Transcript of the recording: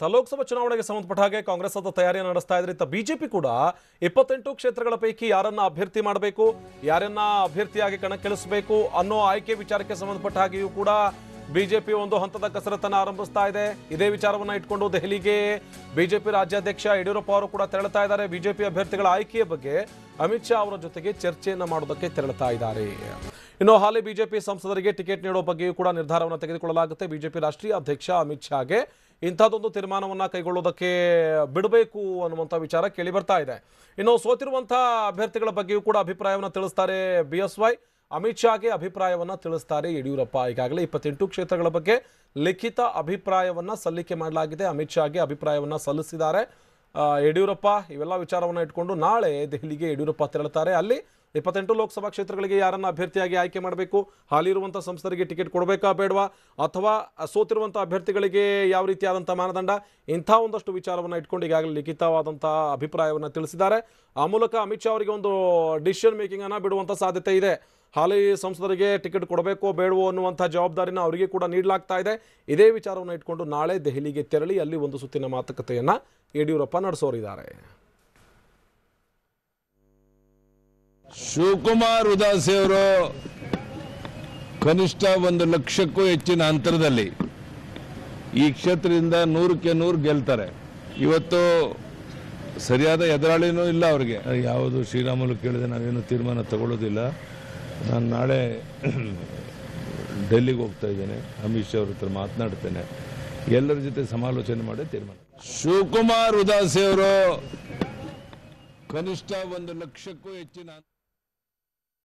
ಲೋಕಸಭಾ ಚುನಾವಣೆಗೆ ಸಂಬಂಧಪಟ್ಟ ಹಾಗೆ ಕಾಂಗ್ರೆಸ್ ಅದ ತಯಾರಿ ನಡೆಸ್ತಾ ಇದ್ರೆ ಬಿಜೆಪಿ ಕೂಡ 28 ಕ್ಷೇತ್ರಗಳ ಪೈಕಿ ಯಾರನ್ನ ಅಭ್ಯರ್ಥಿ ಮಾಡಬೇಕು, ಯಾರನ್ನ ಅಭ್ಯರ್ಥಿಯಾಗಿ ಕಣಕ್ಕಿಳಿಸಬೇಕು ಅನ್ನೋ ಆಯ್ಕೆ ವಿಚಾರಕ್ಕೆ ಸಂಬಂಧಪಟ್ಟ ಹಾಗೆಯೂ ಕೂಡ ಬಿಜೆಪಿ ಒಂದು ಹಂತದ ಕಸರತ್ತನ್ನು ಆರಂಭಿಸ್ತಾ ಇದೆ. ಇದೇ ವಿಚಾರವನ್ನ ಇಟ್ಕೊಂಡು ದೆಹಲಿಗೆ ಬಿಜೆಪಿ ರಾಜ್ಯಾಧ್ಯಕ್ಷ ಯಡಿಯೂರಪ್ಪ ಅವರು ಕೂಡ ತೆರಳುತ್ತಾ ಇದ್ದಾರೆ. ಬಿಜೆಪಿ ಅಭ್ಯರ್ಥಿಗಳ ಆಯ್ಕೆಯ ಬಗ್ಗೆ ಅಮಿತ್ ಶಾ ಅವರ ಜೊತೆಗೆ ಚರ್ಚೆಯನ್ನ ಮಾಡೋದಕ್ಕೆ ತೆರಳುತ್ತಾ ಇದ್ದಾರೆ. ಇನ್ನು ಹಾಲಿ ಬಿಜೆಪಿ ಸಂಸದರಿಗೆ ಟಿಕೆಟ್ ನೀಡುವ ಬಗ್ಗೆಯೂ ಕೂಡ ನಿರ್ಧಾರವನ್ನು ತೆಗೆದುಕೊಳ್ಳಲಾಗುತ್ತೆ. ಬಿಜೆಪಿ ರಾಷ್ಟ್ರೀಯ ಅಧ್ಯಕ್ಷ ಅಮಿತ್ ಶಾಗೆ ಇಂಥದ್ದೊಂದು ತೀರ್ಮಾನವನ್ನ ಕೈಗೊಳ್ಳೋದಕ್ಕೆ ಬಿಡಬೇಕು ಅನ್ನುವಂಥ ವಿಚಾರ ಕೇಳಿ ಬರ್ತಾ ಇದೆ. ಇನ್ನು ಸೋತಿರುವಂತಹ ಅಭ್ಯರ್ಥಿಗಳ ಬಗ್ಗೆಯೂ ಕೂಡ ಅಭಿಪ್ರಾಯವನ್ನು ತಿಳಿಸ್ತಾರೆ ಬಿಎಸ್ವೈ. ಅಮಿತ್ ಶಾಗೆ ಅಭಿಪ್ರಾಯವನ್ನ ತಿಳಿಸ್ತಾರೆ ಯಡಿಯೂರಪ್ಪ. ಈಗಾಗಲೇ 28 ಕ್ಷೇತ್ರಗಳ ಬಗ್ಗೆ ಲಿಖಿತ ಅಭಿಪ್ರಾಯವನ್ನ ಸಲ್ಲಿಕೆ ಮಾಡಲಾಗಿದೆ. ಅಮಿತ್ ಶಾಗೆ ಅಭಿಪ್ರಾಯವನ್ನ ಸಲ್ಲಿಸಿದ್ದಾರೆ ಯಡಿಯೂರಪ್ಪ. ಇವೆಲ್ಲ ವಿಚಾರವನ್ನು ಇಟ್ಕೊಂಡು ನಾಳೆ ದೆಹಲಿಗೆ ಯಡಿಯೂರಪ್ಪ ತೆರಳುತ್ತಾರೆ. ಅಲ್ಲಿ 28 ಲೋಕಸಭಾ ಕ್ಷೇತ್ರಗಳಿಗೆ ಯಾರನ್ನ ಅಭ್ಯರ್ಥಿಯಾಗಿ ಆಯ್ಕೆ ಮಾಡಬೇಕು, ಹಾಲಿ ಇರುವಂಥ ಸಂಸದರಿಗೆ ಟಿಕೆಟ್ ಕೊಡಬೇಕಾ ಬೇಡವಾ, ಅಥವಾ ಸೋತಿರುವಂಥ ಅಭ್ಯರ್ಥಿಗಳಿಗೆ ಯಾವ ರೀತಿಯಾದಂಥ ಮಾನದಂಡ, ಇಂಥ ಒಂದಷ್ಟು ವಿಚಾರವನ್ನು ಇಟ್ಕೊಂಡು ಈಗಾಗಲೇ ಲಿಖಿತವಾದಂಥ ಅಭಿಪ್ರಾಯವನ್ನು ತಿಳಿಸಿದ್ದಾರೆ. ಆ ಮೂಲಕ ಅಮಿತ್ ಶಾ ಅವರಿಗೆ ಒಂದು ಡಿಸಿಷನ್ ಮೇಕಿಂಗ್ ಅನ್ನು ಬಿಡುವಂಥ ಸಾಧ್ಯತೆ ಇದೆ. ಹಾಲಿ ಸಂಸದರಿಗೆ ಟಿಕೆಟ್ ಕೊಡಬೇಕೋ ಬೇಡವೋ ಅನ್ನುವಂಥ ಜವಾಬ್ದಾರಿನ ಅವರಿಗೆ ಕೂಡ ನೀಡಲಾಗ್ತಾ ಇದೆ. ಇದೇ ವಿಚಾರವನ್ನು ಇಟ್ಕೊಂಡು ನಾಳೆ ದೆಹಲಿಗೆ ತೆರಳಿ ಅಲ್ಲಿ ಒಂದು ಸುತ್ತಿನ ಮಾತುಕತೆಯನ್ನು ಯಡಿಯೂರಪ್ಪ ನಡೆಸೋರಿದ್ದಾರೆ. ಶಿವಕುಮಾರ್ ಉದಾಸಿ ಅವರು ಕನಿಷ್ಠ 1 ಲಕ್ಷಕ್ಕೂ ಹೆಚ್ಚಿನ ಅಂತರದಲ್ಲಿ ಈ ಕ್ಷೇತ್ರದಿಂದ 100ಕ್ಕೆ 100 ಗೆಲ್ತಾರೆ. ಇವತ್ತು ಸರಿಯಾದ ಎದುರಾಳಿನೂ ಇಲ್ಲ ಅವರಿಗೆ. ಯಾವುದು ಶ್ರೀರಾಮುಲು ಕೇಳಿದೆ ನಾವೇನು ತೀರ್ಮಾನ ತಗೊಳ್ಳೋದಿಲ್ಲ. ನಾನು ನಾಳೆ ಡೆಲ್ಲಿಗೆ ಹೋಗ್ತಾ ಇದ್ದೇನೆ, ಅಮಿತ್ ಶಾ ಅವ್ರ ಹತ್ರ ಮಾತನಾಡ್ತೇನೆ, ಎಲ್ಲರ ಜೊತೆ ಸಮಾಲೋಚನೆ ಮಾಡಿ ತೀರ್ಮಾನ. ಶಿವಕುಮಾರ್ ಉದಾಸಿ ಅವರು ಕನಿಷ್ಠ 1 ಲಕ್ಷಕ್ಕೂ ಹೆಚ್ಚಿನ